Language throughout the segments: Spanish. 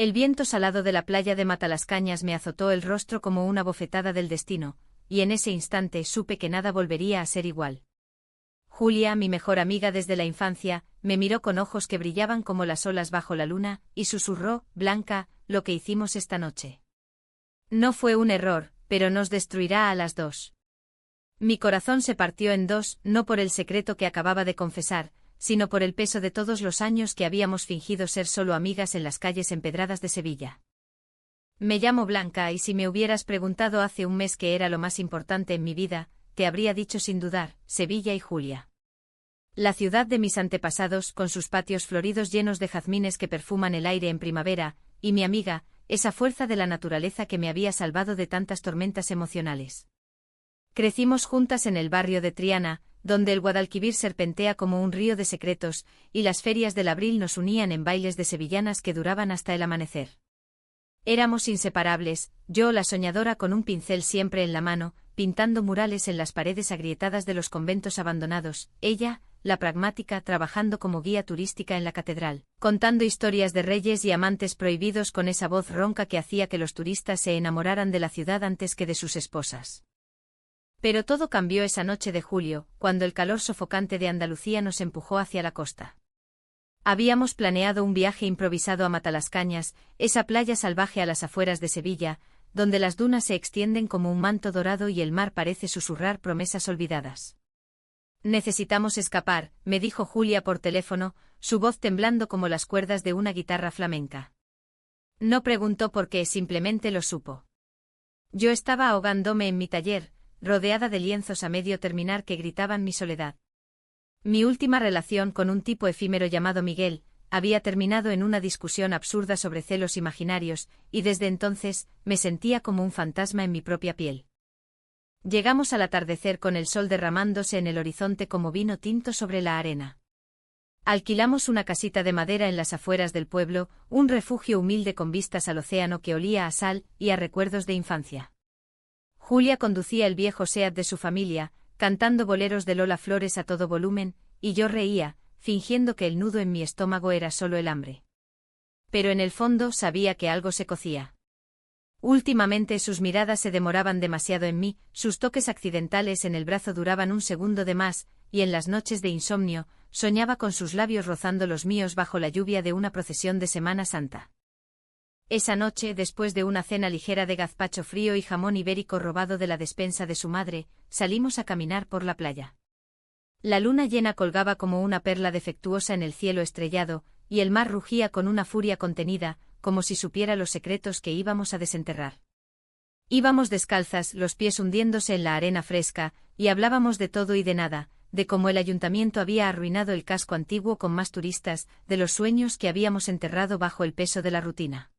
El viento salado de la playa de Matalascañas me azotó el rostro como una bofetada del destino, y en ese instante supe que nada volvería a ser igual. Julia, mi mejor amiga desde la infancia, me miró con ojos que brillaban como las olas bajo la luna, y susurró: Blanca, lo que hicimos esta noche no fue un error, pero nos destruirá a las dos. Mi corazón se partió en dos, no por el secreto que acababa de confesar, sino por el peso de todos los años que habíamos fingido ser solo amigas en las calles empedradas de Sevilla. Me llamo Blanca y si me hubieras preguntado hace un mes qué era lo más importante en mi vida, te habría dicho sin dudar, Sevilla y Julia. La ciudad de mis antepasados, con sus patios floridos llenos de jazmines que perfuman el aire en primavera, y mi amiga, esa fuerza de la naturaleza que me había salvado de tantas tormentas emocionales. Crecimos juntas en el barrio de Triana, donde el Guadalquivir serpentea como un río de secretos, y las ferias del abril nos unían en bailes de sevillanas que duraban hasta el amanecer. Éramos inseparables, yo la soñadora con un pincel siempre en la mano, pintando murales en las paredes agrietadas de los conventos abandonados, ella, la pragmática, trabajando como guía turística en la catedral, contando historias de reyes y amantes prohibidos con esa voz ronca que hacía que los turistas se enamoraran de la ciudad antes que de sus esposas. Pero todo cambió esa noche de julio, cuando el calor sofocante de Andalucía nos empujó hacia la costa. Habíamos planeado un viaje improvisado a Matalascañas, esa playa salvaje a las afueras de Sevilla, donde las dunas se extienden como un manto dorado y el mar parece susurrar promesas olvidadas. Necesitamos escapar, me dijo Julia por teléfono, su voz temblando como las cuerdas de una guitarra flamenca. No preguntó por qué, simplemente lo supo. Yo estaba ahogándome en mi taller, rodeada de lienzos a medio terminar que gritaban mi soledad. Mi última relación con un tipo efímero llamado Miguel había terminado en una discusión absurda sobre celos imaginarios, y desde entonces me sentía como un fantasma en mi propia piel. Llegamos al atardecer con el sol derramándose en el horizonte como vino tinto sobre la arena. Alquilamos una casita de madera en las afueras del pueblo, un refugio humilde con vistas al océano que olía a sal y a recuerdos de infancia. Julia conducía el viejo Seat de su familia, cantando boleros de Lola Flores a todo volumen, y yo reía, fingiendo que el nudo en mi estómago era solo el hambre. Pero en el fondo sabía que algo se cocía. Últimamente sus miradas se demoraban demasiado en mí, sus toques accidentales en el brazo duraban un segundo de más, y en las noches de insomnio, soñaba con sus labios rozando los míos bajo la lluvia de una procesión de Semana Santa. Esa noche, después de una cena ligera de gazpacho frío y jamón ibérico robado de la despensa de su madre, salimos a caminar por la playa. La luna llena colgaba como una perla defectuosa en el cielo estrellado, y el mar rugía con una furia contenida, como si supiera los secretos que íbamos a desenterrar. Íbamos descalzas, los pies hundiéndose en la arena fresca, y hablábamos de todo y de nada, de cómo el ayuntamiento había arruinado el casco antiguo con más turistas, de los sueños que habíamos enterrado bajo el peso de la rutina.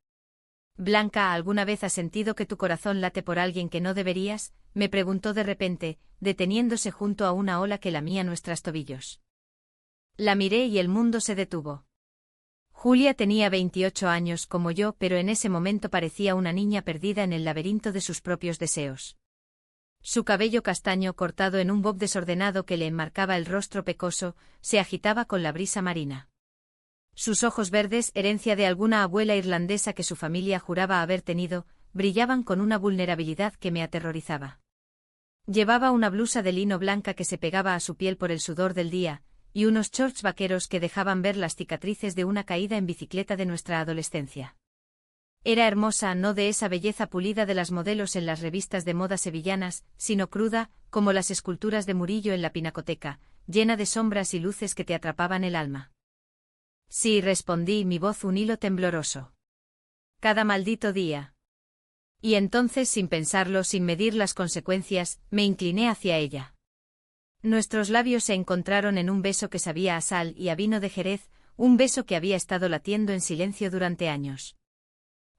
Blanca, ¿alguna vez has sentido que tu corazón late por alguien que no deberías?, me preguntó de repente, deteniéndose junto a una ola que lamía nuestros tobillos. La miré y el mundo se detuvo. Julia tenía 28 años como yo, pero en ese momento parecía una niña perdida en el laberinto de sus propios deseos. Su cabello castaño cortado en un bob desordenado que le enmarcaba el rostro pecoso, se agitaba con la brisa marina. Sus ojos verdes, herencia de alguna abuela irlandesa que su familia juraba haber tenido, brillaban con una vulnerabilidad que me aterrorizaba. Llevaba una blusa de lino blanca que se pegaba a su piel por el sudor del día, y unos shorts vaqueros que dejaban ver las cicatrices de una caída en bicicleta de nuestra adolescencia. Era hermosa, no de esa belleza pulida de las modelos en las revistas de moda sevillanas, sino cruda, como las esculturas de Murillo en la Pinacoteca, llena de sombras y luces que te atrapaban el alma. Sí, respondí, mi voz un hilo tembloroso. Cada maldito día. Y entonces, sin pensarlo, sin medir las consecuencias, me incliné hacia ella. Nuestros labios se encontraron en un beso que sabía a sal y a vino de Jerez, un beso que había estado latiendo en silencio durante años.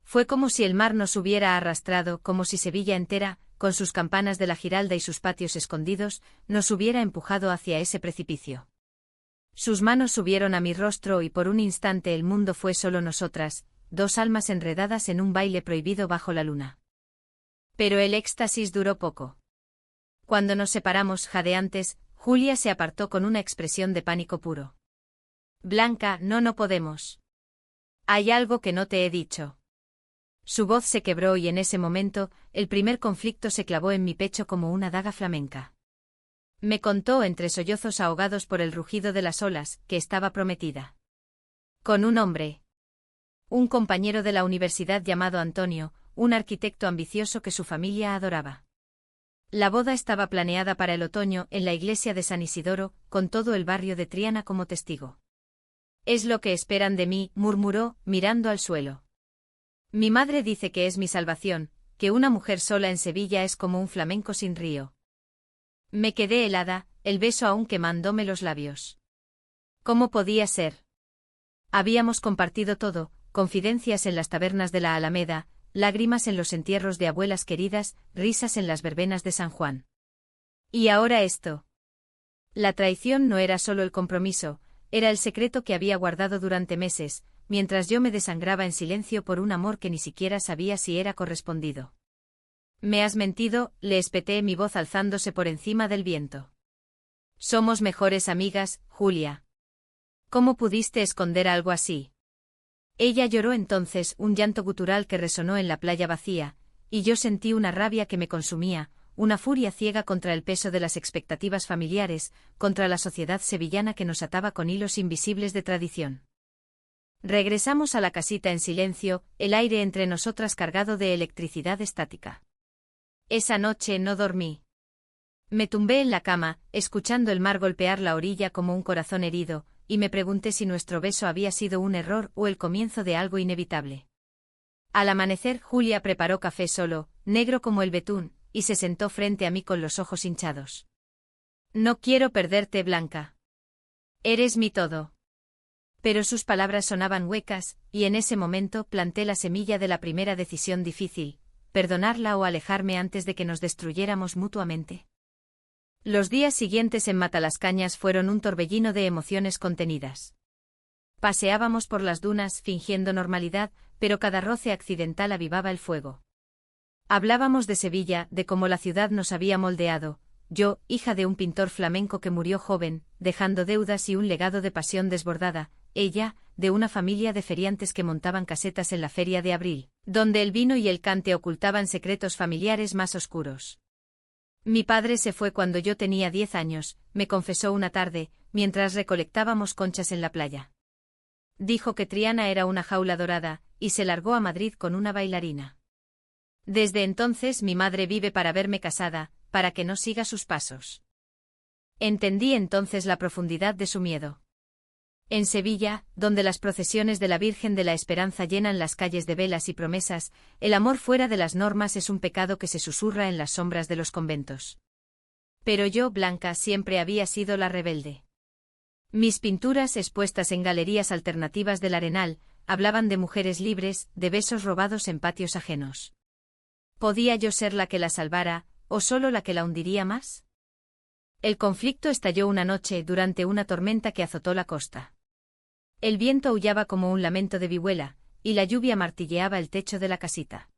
Fue como si el mar nos hubiera arrastrado, como si Sevilla entera, con sus campanas de la Giralda y sus patios escondidos, nos hubiera empujado hacia ese precipicio. Sus manos subieron a mi rostro y por un instante el mundo fue solo nosotras, dos almas enredadas en un baile prohibido bajo la luna. Pero el éxtasis duró poco. Cuando nos separamos, jadeantes, Julia se apartó con una expresión de pánico puro. Blanca, no podemos. Hay algo que no te he dicho. Su voz se quebró y en ese momento, el primer conflicto se clavó en mi pecho como una daga flamenca. Me contó entre sollozos ahogados por el rugido de las olas, que estaba prometida. Con un hombre. Un compañero de la universidad llamado Antonio, un arquitecto ambicioso que su familia adoraba. La boda estaba planeada para el otoño en la iglesia de San Isidoro, con todo el barrio de Triana como testigo. Es lo que esperan de mí, murmuró, mirando al suelo. Mi madre dice que es mi salvación, que una mujer sola en Sevilla es como un flamenco sin río. Me quedé helada, el beso aún quemándome los labios. ¿Cómo podía ser? Habíamos compartido todo, confidencias en las tabernas de la Alameda, lágrimas en los entierros de abuelas queridas, risas en las verbenas de San Juan. Y ahora esto. La traición no era solo el compromiso, era el secreto que había guardado durante meses, mientras yo me desangraba en silencio por un amor que ni siquiera sabía si era correspondido. Me has mentido, le espeté, mi voz alzándose por encima del viento. Somos mejores amigas, Julia. ¿Cómo pudiste esconder algo así? Ella lloró entonces, un llanto gutural que resonó en la playa vacía, y yo sentí una rabia que me consumía, una furia ciega contra el peso de las expectativas familiares, contra la sociedad sevillana que nos ataba con hilos invisibles de tradición. Regresamos a la casita en silencio, el aire entre nosotras cargado de electricidad estática. Esa noche no dormí. Me tumbé en la cama, escuchando el mar golpear la orilla como un corazón herido, y me pregunté si nuestro beso había sido un error o el comienzo de algo inevitable. Al amanecer, Julia preparó café solo, negro como el betún, y se sentó frente a mí con los ojos hinchados. No quiero perderte, Blanca. Eres mi todo. Pero sus palabras sonaban huecas, y en ese momento planté la semilla de la primera decisión difícil, perdonarla o alejarme antes de que nos destruyéramos mutuamente. Los días siguientes en Matalascañas fueron un torbellino de emociones contenidas. Paseábamos por las dunas fingiendo normalidad, pero cada roce accidental avivaba el fuego. Hablábamos de Sevilla, de cómo la ciudad nos había moldeado, yo, hija de un pintor flamenco que murió joven, dejando deudas y un legado de pasión desbordada, ella, de una familia de feriantes que montaban casetas en la Feria de Abril, donde el vino y el cante ocultaban secretos familiares más oscuros. Mi padre se fue cuando yo tenía 10 años, me confesó una tarde, mientras recolectábamos conchas en la playa. Dijo que Triana era una jaula dorada, y se largó a Madrid con una bailarina. Desde entonces mi madre vive para verme casada, para que no siga sus pasos. Entendí entonces la profundidad de su miedo. En Sevilla, donde las procesiones de la Virgen de la Esperanza llenan las calles de velas y promesas, el amor fuera de las normas es un pecado que se susurra en las sombras de los conventos. Pero yo, Blanca, siempre había sido la rebelde. Mis pinturas expuestas en galerías alternativas del Arenal, hablaban de mujeres libres, de besos robados en patios ajenos. ¿Podía yo ser la que la salvara, o solo la que la hundiría más? El conflicto estalló una noche durante una tormenta que azotó la costa. El viento aullaba como un lamento de vihuela, y la lluvia martilleaba el techo de la casita.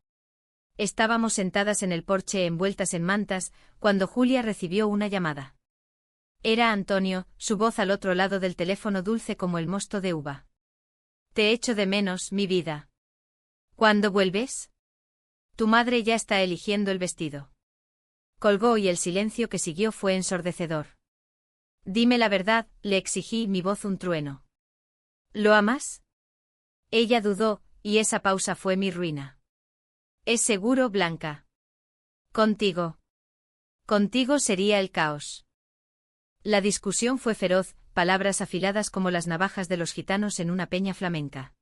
Estábamos sentadas en el porche envueltas en mantas, cuando Julia recibió una llamada. Era Antonio, su voz al otro lado del teléfono dulce como el mosto de uva. Te echo de menos, mi vida. ¿Cuándo vuelves? Tu madre ya está eligiendo el vestido. Colgó y el silencio que siguió fue ensordecedor. Dime la verdad, le exigí, mi voz un trueno. ¿Lo amas? Ella dudó, y esa pausa fue mi ruina. ¿Es seguro, Blanca? Contigo. Contigo sería el caos. La discusión fue feroz, palabras afiladas como las navajas de los gitanos en una peña flamenca.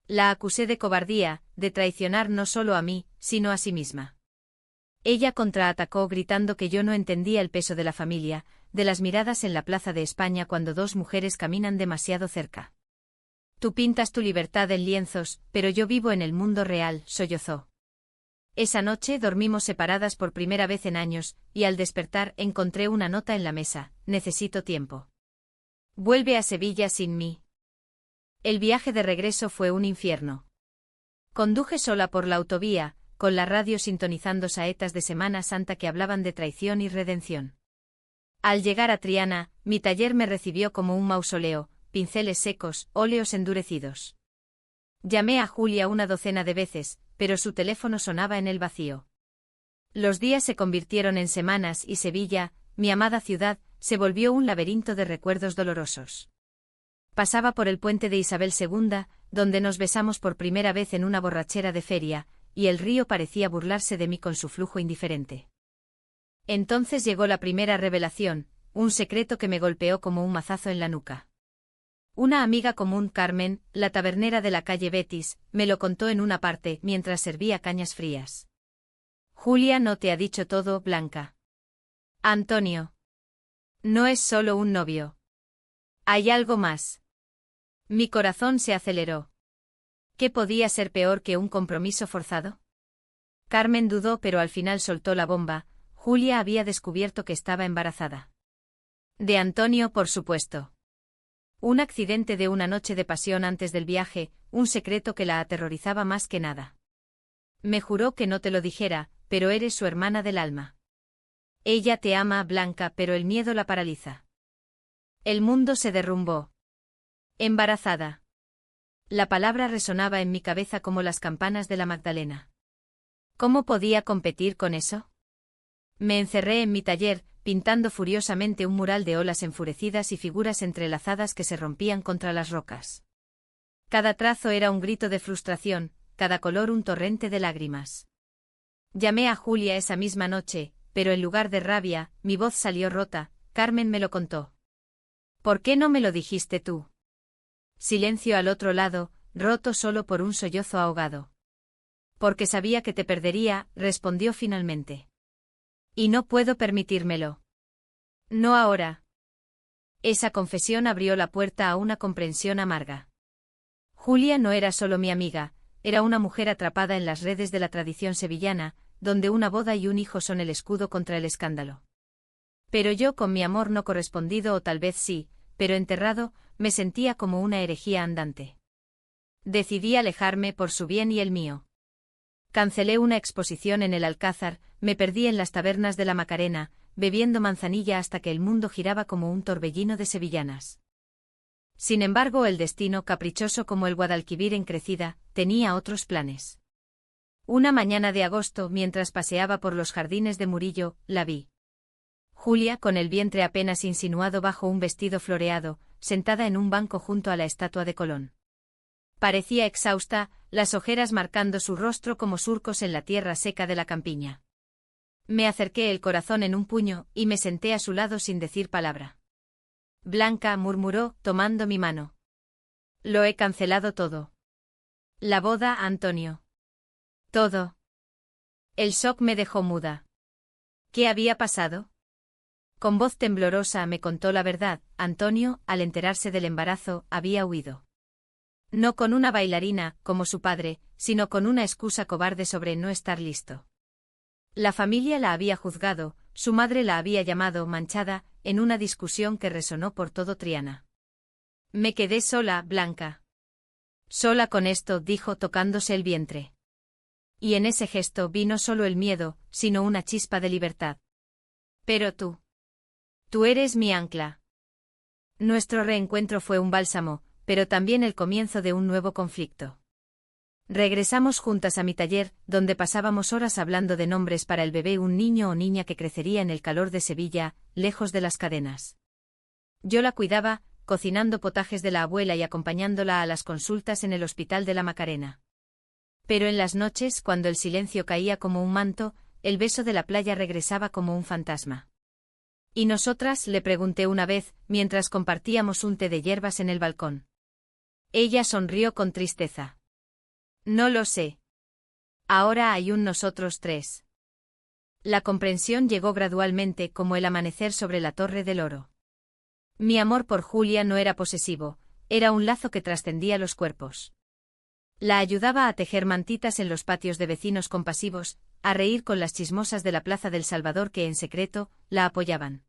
La acusé de cobardía, de traicionar no solo a mí, sino a sí misma. Ella contraatacó gritando que yo no entendía el peso de la familia, de las miradas en la Plaza de España cuando dos mujeres caminan demasiado cerca. Tú pintas tu libertad en lienzos, pero yo vivo en el mundo real, sollozó. Esa noche dormimos separadas por primera vez en años, y al despertar encontré una nota en la mesa: necesito tiempo. Vuelve a Sevilla sin mí. El viaje de regreso fue un infierno. Conduje sola por la autovía, con la radio sintonizando saetas de Semana Santa que hablaban de traición y redención. Al llegar a Triana, mi taller me recibió como un mausoleo, pinceles secos, óleos endurecidos. Llamé a Julia una docena de veces, pero su teléfono sonaba en el vacío. Los días se convirtieron en semanas y Sevilla, mi amada ciudad, se volvió un laberinto de recuerdos dolorosos. Pasaba por el puente de Isabel II, donde nos besamos por primera vez en una borrachera de feria, y el río parecía burlarse de mí con su flujo indiferente. Entonces llegó la primera revelación, un secreto que me golpeó como un mazazo en la nuca. Una amiga común, Carmen, la tabernera de la calle Betis, me lo contó en una parte mientras servía cañas frías. Julia no te ha dicho todo, Blanca. Antonio. No es solo un novio. Hay algo más. Mi corazón se aceleró. ¿Qué podía ser peor que un compromiso forzado? Carmen dudó, pero al final soltó la bomba. Julia había descubierto que estaba embarazada. De Antonio, por supuesto. Un accidente de una noche de pasión antes del viaje, un secreto que la aterrorizaba más que nada. Me juró que no te lo dijera, pero eres su hermana del alma. Ella te ama, Blanca, pero el miedo la paraliza. El mundo se derrumbó. Embarazada. La palabra resonaba en mi cabeza como las campanas de la Magdalena. ¿Cómo podía competir con eso? Me encerré en mi taller, pintando furiosamente un mural de olas enfurecidas y figuras entrelazadas que se rompían contra las rocas. Cada trazo era un grito de frustración, cada color un torrente de lágrimas. Llamé a Julia esa misma noche, pero en lugar de rabia, mi voz salió rota. Carmen me lo contó. ¿Por qué no me lo dijiste tú? Silencio al otro lado, roto solo por un sollozo ahogado. Porque sabía que te perdería, respondió finalmente. Y no puedo permitírmelo. No ahora. Esa confesión abrió la puerta a una comprensión amarga. Julia no era solo mi amiga, era una mujer atrapada en las redes de la tradición sevillana, donde una boda y un hijo son el escudo contra el escándalo. Pero yo, con mi amor no correspondido, o tal vez sí, pero enterrado, me sentía como una herejía andante. Decidí alejarme por su bien y el mío. Cancelé una exposición en el Alcázar, me perdí en las tabernas de la Macarena, bebiendo manzanilla hasta que el mundo giraba como un torbellino de sevillanas. Sin embargo, el destino, caprichoso como el Guadalquivir en crecida, tenía otros planes. Una mañana de agosto, mientras paseaba por los jardines de Murillo, la vi. Julia, con el vientre apenas insinuado bajo un vestido floreado, sentada en un banco junto a la estatua de Colón. Parecía exhausta, las ojeras marcando su rostro como surcos en la tierra seca de la campiña. Me acerqué, el corazón en un puño, y me senté a su lado sin decir palabra. Blanca, murmuró, tomando mi mano. Lo he cancelado todo. La boda, Antonio. Todo. El shock me dejó muda. ¿Qué había pasado? Con voz temblorosa me contó la verdad. Antonio, al enterarse del embarazo, había huido. No con una bailarina, como su padre, sino con una excusa cobarde sobre no estar listo. La familia la había juzgado, su madre la había llamado manchada, en una discusión que resonó por todo Triana. Me quedé sola, Blanca. Sola con esto, dijo tocándose el vientre. Y en ese gesto vi no solo el miedo, sino una chispa de libertad. Pero tú. Tú eres mi ancla. Nuestro reencuentro fue un bálsamo, pero también el comienzo de un nuevo conflicto. Regresamos juntas a mi taller, donde pasábamos horas hablando de nombres para el bebé, un niño o niña que crecería en el calor de Sevilla, lejos de las cadenas. Yo la cuidaba, cocinando potajes de la abuela y acompañándola a las consultas en el hospital de la Macarena. Pero en las noches, cuando el silencio caía como un manto, el beso de la playa regresaba como un fantasma. ¿Y nosotras?, le pregunté una vez, mientras compartíamos un té de hierbas en el balcón. Ella sonrió con tristeza. No lo sé. Ahora hay un nosotros tres. La comprensión llegó gradualmente, como el amanecer sobre la Torre del Oro. Mi amor por Julia no era posesivo, era un lazo que trascendía los cuerpos. La ayudaba a tejer mantitas en los patios de vecinos compasivos, a reír con las chismosas de la Plaza del Salvador que en secreto la apoyaban.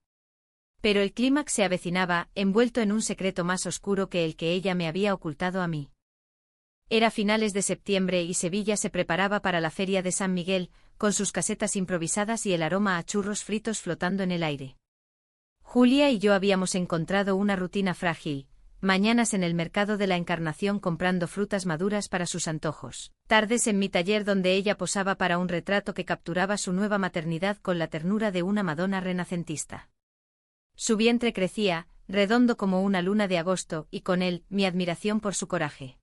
Pero el clímax se avecinaba, envuelto en un secreto más oscuro que el que ella me había ocultado a mí. Era finales de septiembre y Sevilla se preparaba para la Feria de San Miguel, con sus casetas improvisadas y el aroma a churros fritos flotando en el aire. Julia y yo habíamos encontrado una rutina frágil, mañanas en el mercado de la Encarnación comprando frutas maduras para sus antojos, tardes en mi taller donde ella posaba para un retrato que capturaba su nueva maternidad con la ternura de una Madonna renacentista. Su vientre crecía, redondo como una luna de agosto, y con él, mi admiración por su coraje.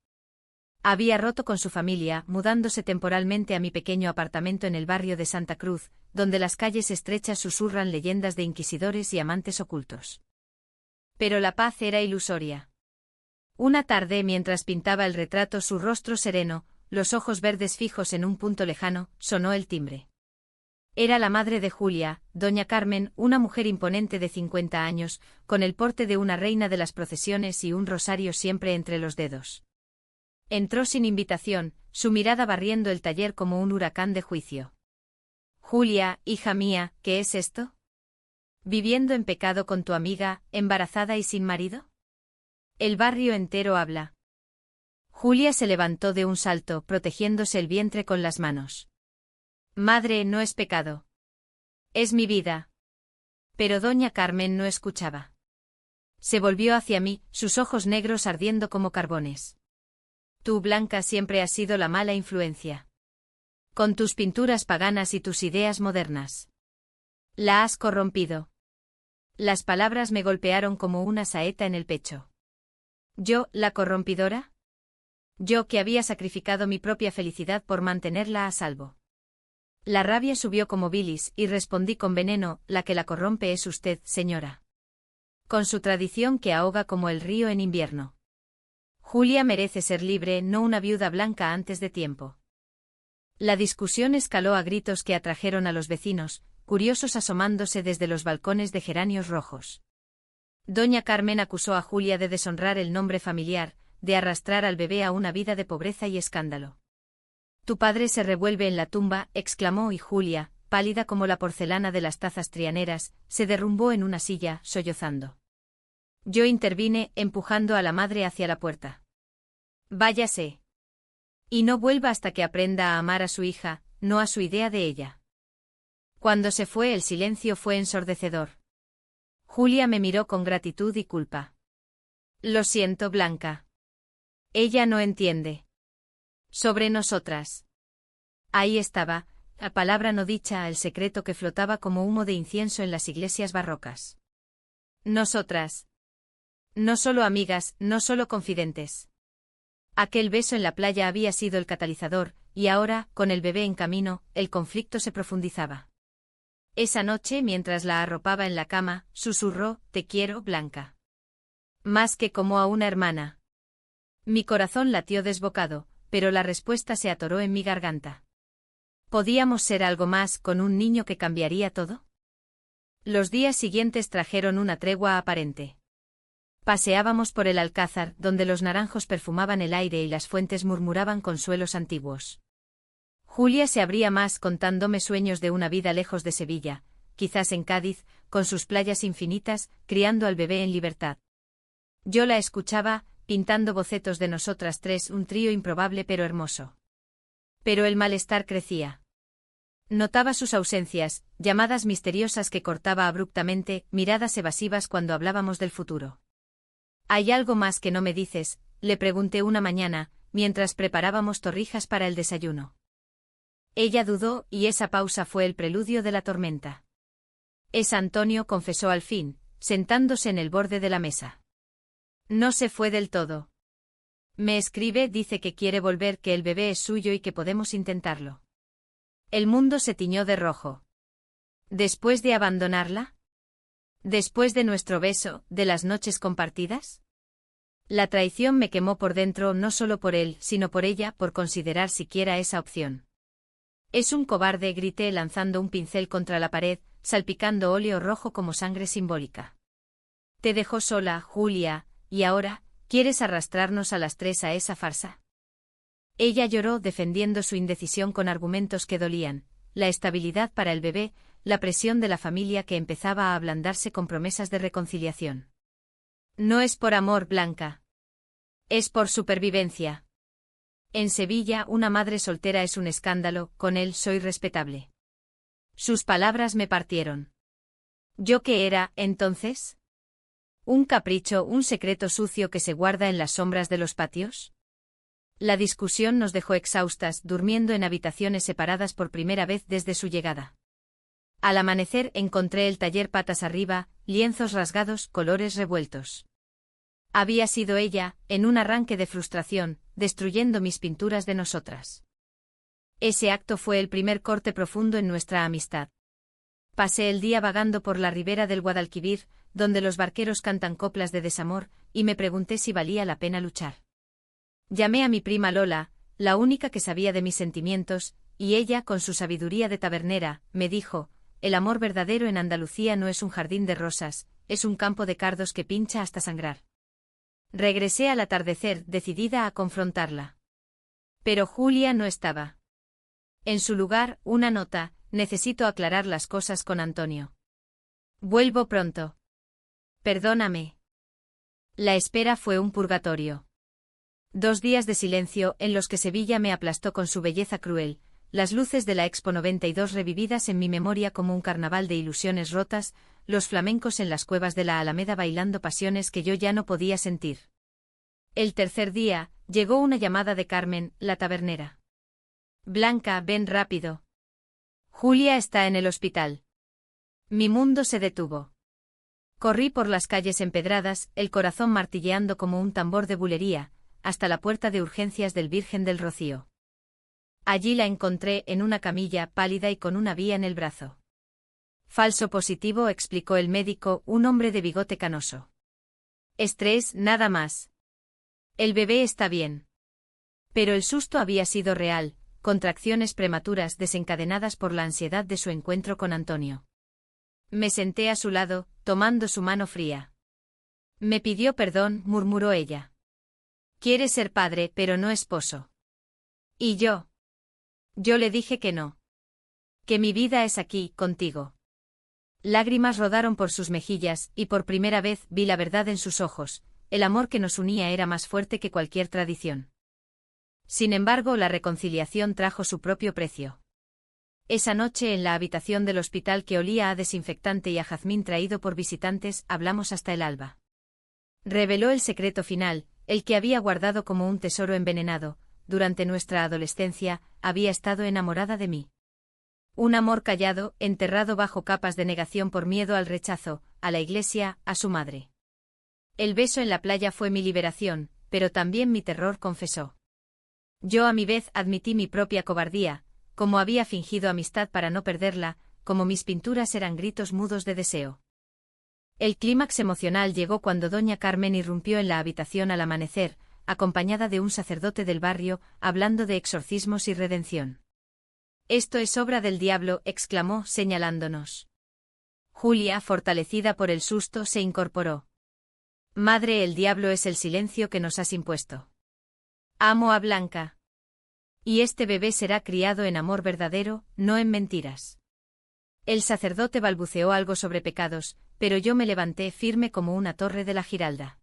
Había roto con su familia, mudándose temporalmente a mi pequeño apartamento en el barrio de Santa Cruz, donde las calles estrechas susurran leyendas de inquisidores y amantes ocultos. Pero la paz era ilusoria. Una tarde, mientras pintaba el retrato, su rostro sereno, los ojos verdes fijos en un punto lejano, sonó el timbre. Era la madre de Julia, doña Carmen, una mujer imponente de 50 años, con el porte de una reina de las procesiones y un rosario siempre entre los dedos. Entró sin invitación, su mirada barriendo el taller como un huracán de juicio. «Julia, hija mía, ¿qué es esto? ¿Viviendo en pecado con tu amiga, embarazada y sin marido? El barrio entero habla». Julia se levantó de un salto, protegiéndose el vientre con las manos. «Madre, no es pecado. Es mi vida». Pero doña Carmen no escuchaba. Se volvió hacia mí, sus ojos negros ardiendo como carbones. «Tú, Blanca, siempre has sido la mala influencia. Con tus pinturas paganas y tus ideas modernas. La has corrompido». Las palabras me golpearon como una saeta en el pecho. ¿Yo, la corrompidora? Yo que había sacrificado mi propia felicidad por mantenerla a salvo. La rabia subió como bilis, y respondí con veneno: «La que la corrompe es usted, señora. Con su tradición que ahoga como el río en invierno. Julia merece ser libre, no una viuda blanca antes de tiempo». La discusión escaló a gritos que atrajeron a los vecinos, curiosos asomándose desde los balcones de geranios rojos. Doña Carmen acusó a Julia de deshonrar el nombre familiar, de arrastrar al bebé a una vida de pobreza y escándalo. «Tu padre se revuelve en la tumba», exclamó, y Julia, pálida como la porcelana de las tazas trianeras, se derrumbó en una silla, sollozando. Yo intervine, empujando a la madre hacia la puerta. «Váyase. Y no vuelva hasta que aprenda a amar a su hija, no a su idea de ella». Cuando se fue, el silencio fue ensordecedor. Julia me miró con gratitud y culpa. «Lo siento, Blanca. Ella no entiende. Sobre nosotras». Ahí estaba, la palabra no dicha, el secreto que flotaba como humo de incienso en las iglesias barrocas. Nosotras. No solo amigas, no solo confidentes. Aquel beso en la playa había sido el catalizador, y ahora, con el bebé en camino, el conflicto se profundizaba. Esa noche, mientras la arropaba en la cama, susurró: «Te quiero, Blanca. Más que como a una hermana». Mi corazón latió desbocado, pero la respuesta se atoró en mi garganta. ¿Podíamos ser algo más, con un niño que cambiaría todo? Los días siguientes trajeron una tregua aparente. Paseábamos por el Alcázar, donde los naranjos perfumaban el aire y las fuentes murmuraban consuelos antiguos. Julia se abría más, contándome sueños de una vida lejos de Sevilla, quizás en Cádiz, con sus playas infinitas, criando al bebé en libertad. Yo la escuchaba, pintando bocetos de nosotras tres, un trío improbable pero hermoso. Pero el malestar crecía. Notaba sus ausencias, llamadas misteriosas que cortaba abruptamente, miradas evasivas cuando hablábamos del futuro. «¿Hay algo más que no me dices?», le pregunté una mañana, mientras preparábamos torrijas para el desayuno. Ella dudó, y esa pausa fue el preludio de la tormenta. «Es Antonio», confesó al fin, sentándose en el borde de la mesa. «No se fue del todo. Me escribe, dice que quiere volver, que el bebé es suyo y que podemos intentarlo». El mundo se tiñó de rojo. ¿Después de abandonarla? ¿Después de nuestro beso, de las noches compartidas? La traición me quemó por dentro, no solo por él, sino por ella, por considerar siquiera esa opción. «Es un cobarde», grité lanzando un pincel contra la pared, salpicando óleo rojo como sangre simbólica. «Te dejó sola, Julia, y ahora, ¿quieres arrastrarnos a las tres a esa farsa?». Ella lloró, defendiendo su indecisión con argumentos que dolían: la estabilidad para el bebé, la presión de la familia que empezaba a ablandarse con promesas de reconciliación. «No es por amor, Blanca. Es por supervivencia. En Sevilla, una madre soltera es un escándalo, con él soy respetable». Sus palabras me partieron. ¿Yo qué era, entonces? ¿Un capricho, un secreto sucio que se guarda en las sombras de los patios? La discusión nos dejó exhaustas, durmiendo en habitaciones separadas por primera vez desde su llegada. Al amanecer encontré el taller patas arriba, lienzos rasgados, colores revueltos. Había sido ella, en un arranque de frustración, destruyendo mis pinturas de nosotras. Ese acto fue el primer corte profundo en nuestra amistad. Pasé el día vagando por la ribera del Guadalquivir, donde los barqueros cantan coplas de desamor, y me pregunté si valía la pena luchar. Llamé a mi prima Lola, la única que sabía de mis sentimientos, y ella, con su sabiduría de tabernera, me dijo: el amor verdadero en Andalucía no es un jardín de rosas, es un campo de cardos que pincha hasta sangrar. Regresé al atardecer, decidida a confrontarla. Pero Julia no estaba. En su lugar, una nota: necesito aclarar las cosas con Antonio. Vuelvo pronto. Perdóname. La espera fue un purgatorio. 2 días de silencio en los que Sevilla me aplastó con su belleza cruel, las luces de la Expo 92 revividas en mi memoria como un carnaval de ilusiones rotas, los flamencos en las cuevas de la Alameda bailando pasiones que yo ya no podía sentir. El tercer día, llegó una llamada de Carmen, la tabernera. Blanca, ven rápido. Julia está en el hospital. Mi mundo se detuvo. Corrí por las calles empedradas, el corazón martilleando como un tambor de bulería, hasta la puerta de urgencias del Virgen del Rocío. Allí la encontré en una camilla, pálida y con una vía en el brazo. Falso positivo, explicó el médico, un hombre de bigote canoso. Estrés, nada más. El bebé está bien. Pero el susto había sido real, contracciones prematuras desencadenadas por la ansiedad de su encuentro con Antonio. Me senté a su lado, tomando su mano fría. Me pidió perdón, murmuró ella. Quiere ser padre, pero no esposo. ¿Y yo? Yo le dije que no. Que mi vida es aquí, contigo. Lágrimas rodaron por sus mejillas, y por primera vez vi la verdad en sus ojos: el amor que nos unía era más fuerte que cualquier tradición. Sin embargo, la reconciliación trajo su propio precio. Esa noche en la habitación del hospital, que olía a desinfectante y a jazmín traído por visitantes, hablamos hasta el alba. Reveló el secreto final, el que había guardado como un tesoro envenenado. Durante nuestra adolescencia, había estado enamorada de mí. Un amor callado, enterrado bajo capas de negación por miedo al rechazo, a la iglesia, a su madre. El beso en la playa fue mi liberación, pero también mi terror, confesó. Yo a mi vez admití mi propia cobardía, como había fingido amistad para no perderla, como mis pinturas eran gritos mudos de deseo. El clímax emocional llegó cuando doña Carmen irrumpió en la habitación al amanecer, acompañada de un sacerdote del barrio, hablando de exorcismos y redención. Esto es obra del diablo, exclamó, señalándonos. Julia, fortalecida por el susto, se incorporó. Madre, el diablo es el silencio que nos has impuesto. Amo a Blanca. Y este bebé será criado en amor verdadero, no en mentiras. El sacerdote balbuceó algo sobre pecados, pero yo me levanté firme como una torre de la Giralda.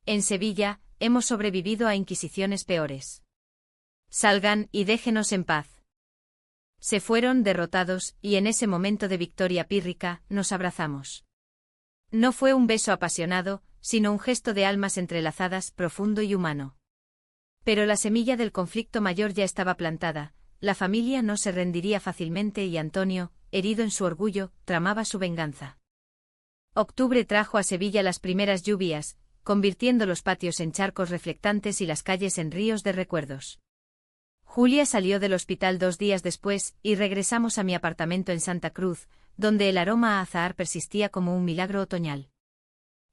En Sevilla, hemos sobrevivido a inquisiciones peores. Salgan y déjenos en paz. Se fueron derrotados, y en ese momento de victoria pírrica, nos abrazamos. No fue un beso apasionado, sino un gesto de almas entrelazadas, profundo y humano. Pero la semilla del conflicto mayor ya estaba plantada, la familia no se rendiría fácilmente y Antonio, herido en su orgullo, tramaba su venganza. Octubre trajo a Sevilla las primeras lluvias, convirtiendo los patios en charcos reflectantes y las calles en ríos de recuerdos. Julia salió del hospital 2 días después, y regresamos a mi apartamento en Santa Cruz, donde el aroma a azahar persistía como un milagro otoñal.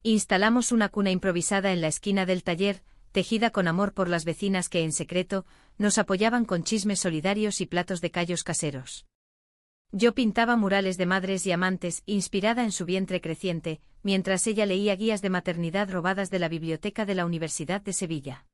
Instalamos una cuna improvisada en la esquina del taller, tejida con amor por las vecinas que en secreto nos apoyaban con chismes solidarios y platos de callos caseros. Yo pintaba murales de madres y amantes, inspirada en su vientre creciente, mientras ella leía guías de maternidad robadas de la biblioteca de la Universidad de Sevilla.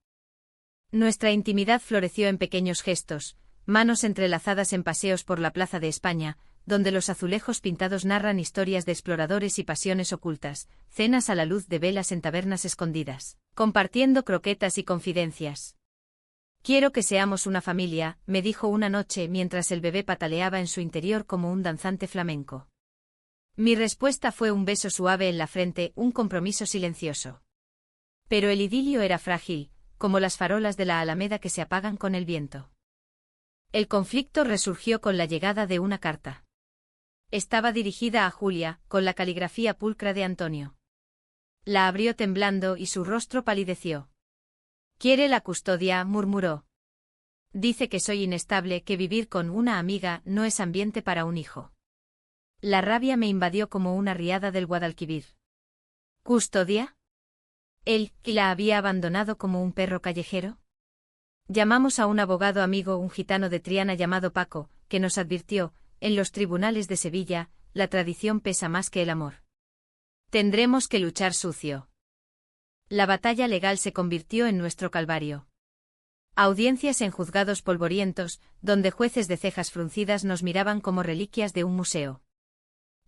Nuestra intimidad floreció en pequeños gestos, manos entrelazadas en paseos por la Plaza de España, donde los azulejos pintados narran historias de exploradores y pasiones ocultas, cenas a la luz de velas en tabernas escondidas, compartiendo croquetas y confidencias. Quiero que seamos una familia, me dijo una noche mientras el bebé pataleaba en su interior como un danzante flamenco. Mi respuesta fue un beso suave en la frente, un compromiso silencioso. Pero el idilio era frágil, como las farolas de la Alameda que se apagan con el viento. El conflicto resurgió con la llegada de una carta. Estaba dirigida a Julia, con la caligrafía pulcra de Antonio. La abrió temblando y su rostro palideció. «Quiere la custodia», murmuró. «Dice que soy inestable, que vivir con una amiga no es ambiente para un hijo». La rabia me invadió como una riada del Guadalquivir. ¿Custodia? ¿Él, que la había abandonado como un perro callejero? Llamamos a un abogado amigo, un gitano de Triana llamado Paco, que nos advirtió, en los tribunales de Sevilla, la tradición pesa más que el amor. Tendremos que luchar sucio. La batalla legal se convirtió en nuestro calvario. Audiencias en juzgados polvorientos, donde jueces de cejas fruncidas nos miraban como reliquias de un museo.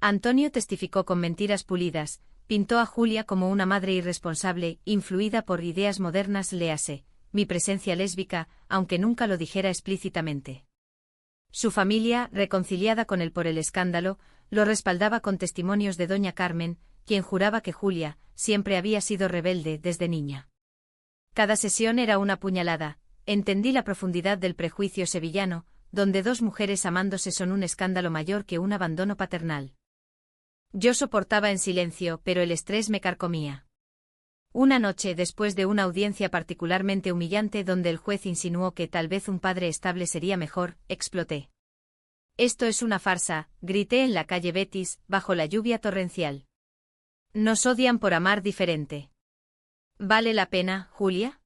Antonio testificó con mentiras pulidas, pintó a Julia como una madre irresponsable, influida por ideas modernas, léase, mi presencia lésbica, aunque nunca lo dijera explícitamente. Su familia, reconciliada con él por el escándalo, lo respaldaba con testimonios de doña Carmen, quien juraba que Julia siempre había sido rebelde desde niña. Cada sesión era una puñalada. Entendí la profundidad del prejuicio sevillano, donde dos mujeres amándose son un escándalo mayor que un abandono paternal. Yo soportaba en silencio, pero el estrés me carcomía. Una noche, después de una audiencia particularmente humillante donde el juez insinuó que tal vez un padre estable sería mejor, exploté. «Esto es una farsa», grité en la calle Betis, bajo la lluvia torrencial. «Nos odian por amar diferente. ¿Vale la pena, Julia?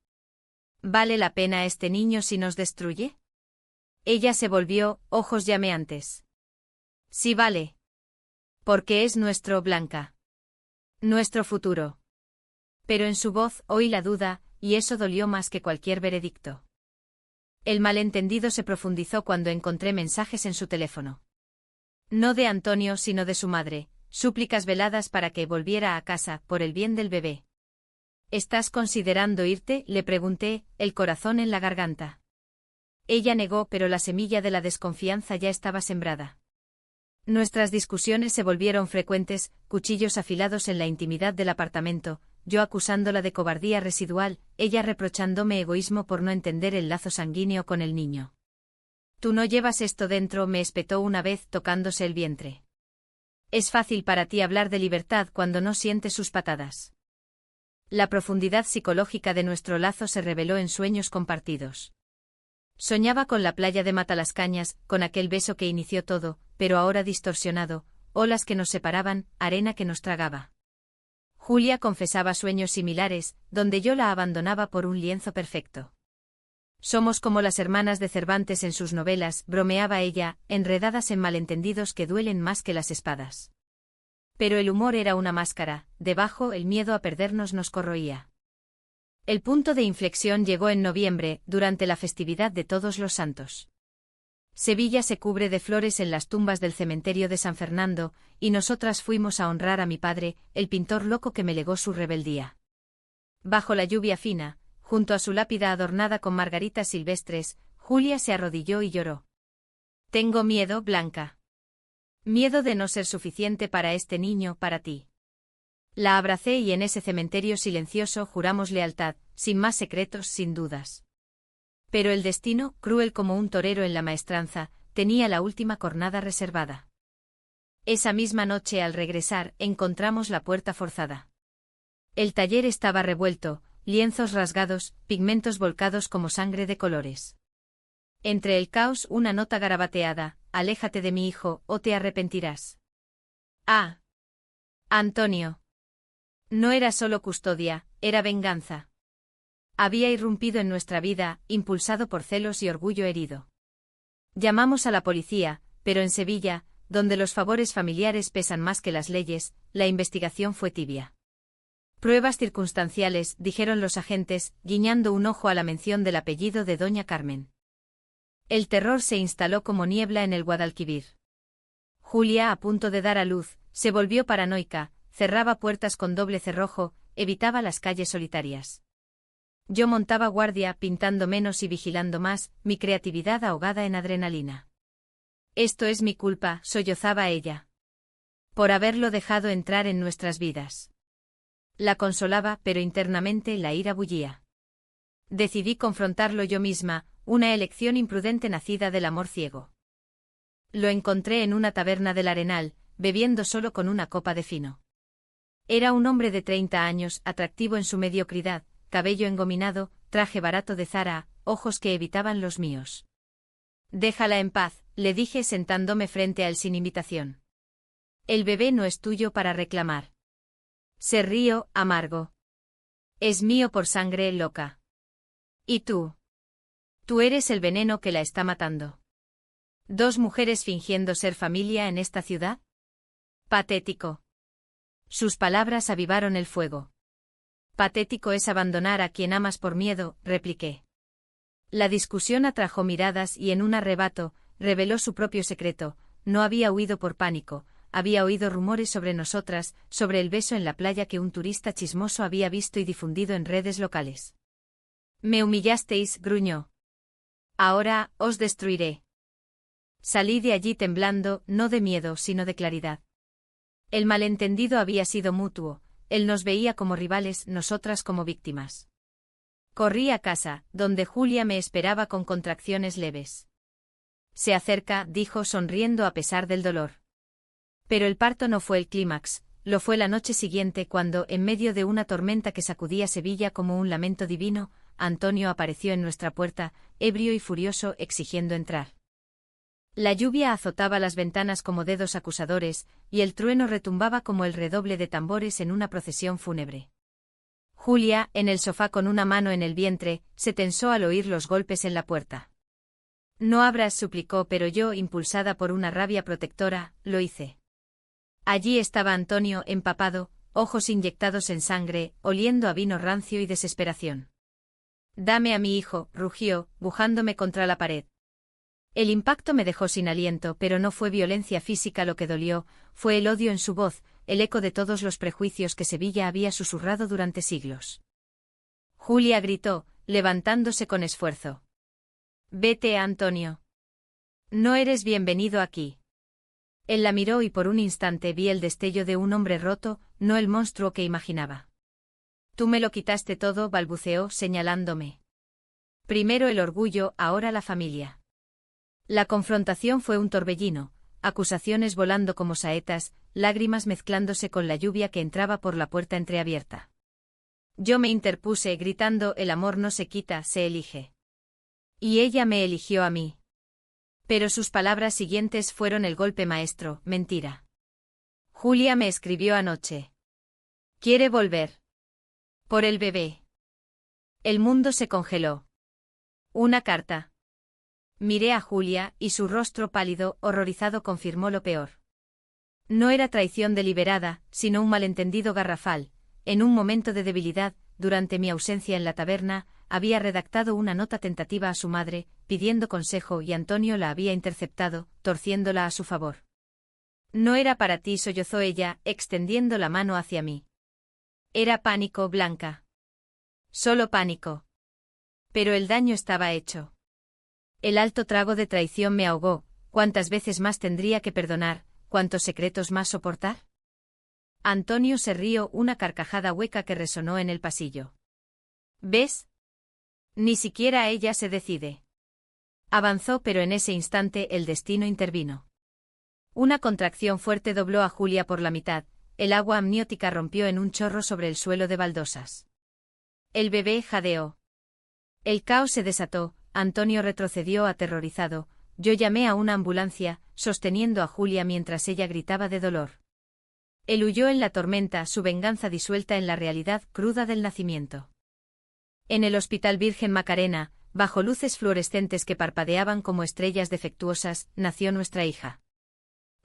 ¿Vale la pena este niño si nos destruye?» Ella se volvió, ojos llameantes. «Sí vale. Porque es nuestro, Blanca. Nuestro futuro». Pero en su voz oí la duda, y eso dolió más que cualquier veredicto. El malentendido se profundizó cuando encontré mensajes en su teléfono. No de Antonio, sino de su madre, súplicas veladas para que volviera a casa, por el bien del bebé. «¿Estás considerando irte?», le pregunté, el corazón en la garganta. Ella negó, pero la semilla de la desconfianza ya estaba sembrada. Nuestras discusiones se volvieron frecuentes, cuchillos afilados en la intimidad del apartamento, yo acusándola de cobardía residual, ella reprochándome egoísmo por no entender el lazo sanguíneo con el niño. «Tú no llevas esto dentro», me espetó una vez tocándose el vientre. «Es fácil para ti hablar de libertad cuando no sientes sus patadas». La profundidad psicológica de nuestro lazo se reveló en sueños compartidos. Soñaba con la playa de Matalascañas, con aquel beso que inició todo, pero ahora distorsionado, olas que nos separaban, arena que nos tragaba. Julia confesaba sueños similares, donde yo la abandonaba por un lienzo perfecto. «Somos como las hermanas de Cervantes en sus novelas», bromeaba ella, enredadas en malentendidos que duelen más que las espadas. Pero el humor era una máscara, debajo el miedo a perdernos nos corroía. El punto de inflexión llegó en noviembre, durante la festividad de Todos los Santos. Sevilla se cubre de flores en las tumbas del cementerio de San Fernando, y nosotras fuimos a honrar a mi padre, el pintor loco que me legó su rebeldía. Bajo la lluvia fina, junto a su lápida adornada con margaritas silvestres, Julia se arrodilló y lloró. «Tengo miedo, Blanca. Miedo de no ser suficiente para este niño, para ti». La abracé y en ese cementerio silencioso juramos lealtad, sin más secretos, sin dudas. Pero el destino, cruel como un torero en la maestranza, tenía la última cornada reservada. Esa misma noche al regresar, encontramos la puerta forzada. El taller estaba revuelto, lienzos rasgados, pigmentos volcados como sangre de colores. Entre el caos una nota garabateada: «Aléjate de mi hijo, o te arrepentirás». Ah. Antonio. No era solo custodia, era venganza. Había irrumpido en nuestra vida, impulsado por celos y orgullo herido. Llamamos a la policía, pero en Sevilla, donde los favores familiares pesan más que las leyes, la investigación fue tibia. «Pruebas circunstanciales», dijeron los agentes, guiñando un ojo a la mención del apellido de doña Carmen. El terror se instaló como niebla en el Guadalquivir. Julia, a punto de dar a luz, se volvió paranoica, cerraba puertas con doble cerrojo, evitaba las calles solitarias. Yo montaba guardia, pintando menos y vigilando más, mi creatividad ahogada en adrenalina. «Esto es mi culpa», sollozaba ella. Por haberlo dejado entrar en nuestras vidas. La consolaba, pero internamente la ira bullía. Decidí confrontarlo yo misma, una elección imprudente nacida del amor ciego. Lo encontré en una taberna del Arenal, bebiendo solo con una copa de fino. Era un hombre de 30 años, atractivo en su mediocridad, cabello engominado, traje barato de Zara, ojos que evitaban los míos. Déjala en paz, le dije sentándome frente a él sin invitación. El bebé no es tuyo para reclamar. Se rió, amargo. Es mío por sangre loca. ¿Y tú? Tú eres el veneno que la está matando. ¿Dos mujeres fingiendo ser familia en esta ciudad? Patético. Sus palabras avivaron el fuego. Patético es abandonar a quien amas por miedo, repliqué. La discusión atrajo miradas y en un arrebato, reveló su propio secreto. No había huido por pánico, había oído rumores sobre nosotras, sobre el beso en la playa que un turista chismoso había visto y difundido en redes locales. Me humillasteis, gruñó. Ahora, os destruiré. Salí de allí temblando, no de miedo, sino de claridad. El malentendido había sido mutuo, él nos veía como rivales, nosotras como víctimas. Corrí a casa, donde Julia me esperaba con contracciones leves. Se acerca, dijo sonriendo a pesar del dolor. Pero el parto no fue el clímax, lo fue la noche siguiente cuando, en medio de una tormenta que sacudía Sevilla como un lamento divino, Antonio apareció en nuestra puerta, ebrio y furioso, exigiendo entrar. La lluvia azotaba las ventanas como dedos acusadores, y el trueno retumbaba como el redoble de tambores en una procesión fúnebre. Julia, en el sofá con una mano en el vientre, se tensó al oír los golpes en la puerta. No abras, suplicó, pero yo, impulsada por una rabia protectora, lo hice. Allí estaba Antonio, empapado, ojos inyectados en sangre, oliendo a vino rancio y desesperación. Dame a mi hijo, rugió, bujándome contra la pared. El impacto me dejó sin aliento, pero no fue violencia física lo que dolió, fue el odio en su voz, el eco de todos los prejuicios que Sevilla había susurrado durante siglos. Julia gritó, levantándose con esfuerzo. Vete, Antonio. No eres bienvenido aquí. Él la miró y por un instante vi el destello de un hombre roto, no el monstruo que imaginaba. Tú me lo quitaste todo, balbuceó, señalándome. Primero el orgullo, ahora la familia. La confrontación fue un torbellino, acusaciones volando como saetas, lágrimas mezclándose con la lluvia que entraba por la puerta entreabierta. Yo me interpuse gritando, el amor no se quita, se elige. Y ella me eligió a mí. Pero sus palabras siguientes fueron el golpe maestro, mentira. Julia me escribió anoche. Quiere volver. Por el bebé. El mundo se congeló. Una carta. Miré a Julia, y su rostro pálido, horrorizado, confirmó lo peor. No era traición deliberada, sino un malentendido garrafal. En un momento de debilidad, durante mi ausencia en la taberna, había redactado una nota tentativa a su madre, pidiendo consejo y Antonio la había interceptado, torciéndola a su favor. No era para ti, sollozó ella, extendiendo la mano hacia mí. Era pánico, Blanca. Solo pánico. Pero el daño estaba hecho. El alto trago de traición me ahogó. ¿Cuántas veces más tendría que perdonar? ¿Cuántos secretos más soportar? Antonio se rió, una carcajada hueca que resonó en el pasillo. ¿Ves? Ni siquiera ella se decide. Avanzó, pero en ese instante el destino intervino. Una contracción fuerte dobló a Julia por la mitad, el agua amniótica rompió en un chorro sobre el suelo de baldosas. El bebé jadeó. El caos se desató, Antonio retrocedió aterrorizado, yo llamé a una ambulancia, sosteniendo a Julia mientras ella gritaba de dolor. Él huyó en la tormenta, su venganza disuelta en la realidad cruda del nacimiento. En el Hospital Virgen Macarena, bajo luces fluorescentes que parpadeaban como estrellas defectuosas, nació nuestra hija.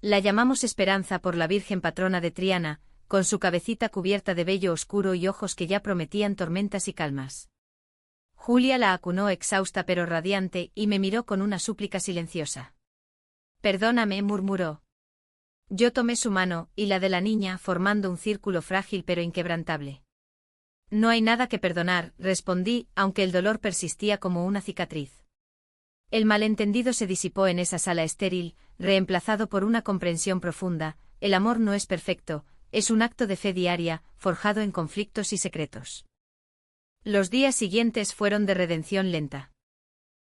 La llamamos Esperanza por la Virgen patrona de Triana, con su cabecita cubierta de vello oscuro y ojos que ya prometían tormentas y calmas. Julia la acunó exhausta pero radiante y me miró con una súplica silenciosa. Perdóname, murmuró. Yo tomé su mano, y la de la niña, formando un círculo frágil pero inquebrantable. No hay nada que perdonar, respondí, aunque el dolor persistía como una cicatriz. El malentendido se disipó en esa sala estéril, reemplazado por una comprensión profunda, el amor no es perfecto, es un acto de fe diaria, forjado en conflictos y secretos. Los días siguientes fueron de redención lenta.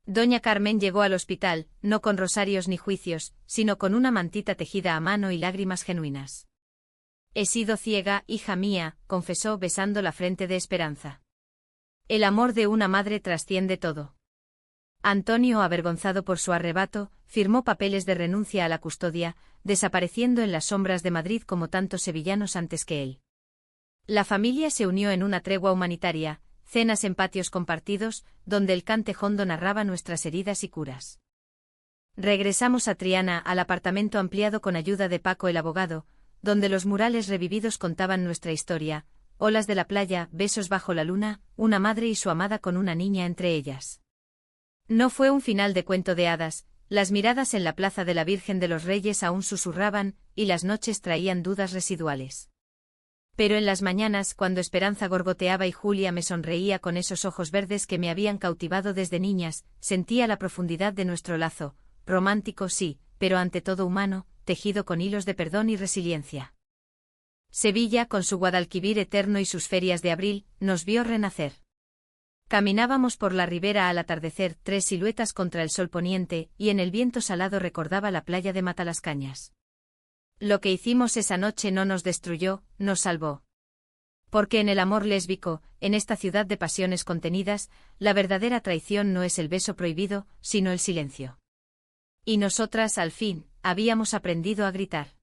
Doña Carmen llegó al hospital, no con rosarios ni juicios, sino con una mantita tejida a mano y lágrimas genuinas. He sido ciega, hija mía, confesó besando la frente de Esperanza. El amor de una madre trasciende todo. Antonio, avergonzado por su arrebato, firmó papeles de renuncia a la custodia, desapareciendo en las sombras de Madrid como tantos sevillanos antes que él. La familia se unió en una tregua humanitaria, cenas en patios compartidos, donde el cantejondo narraba nuestras heridas y curas. Regresamos a Triana, al apartamento ampliado con ayuda de Paco el abogado, donde los murales revividos contaban nuestra historia, olas de la playa, besos bajo la luna, una madre y su amada con una niña entre ellas. No fue un final de cuento de hadas, las miradas en la plaza de la Virgen de los Reyes aún susurraban, y las noches traían dudas residuales. Pero en las mañanas, cuando Esperanza gorgoteaba y Julia me sonreía con esos ojos verdes que me habían cautivado desde niñas, sentía la profundidad de nuestro lazo, romántico sí, pero ante todo humano, tejido con hilos de perdón y resiliencia. Sevilla, con su Guadalquivir eterno y sus ferias de abril, nos vio renacer. Caminábamos por la ribera al atardecer, 3 siluetas contra el sol poniente, y en el viento salado recordaba la playa de Matalascañas. Lo que hicimos esa noche no nos destruyó, nos salvó. Porque en el amor lésbico, en esta ciudad de pasiones contenidas, la verdadera traición no es el beso prohibido, sino el silencio. Y nosotras, al fin, habíamos aprendido a gritar.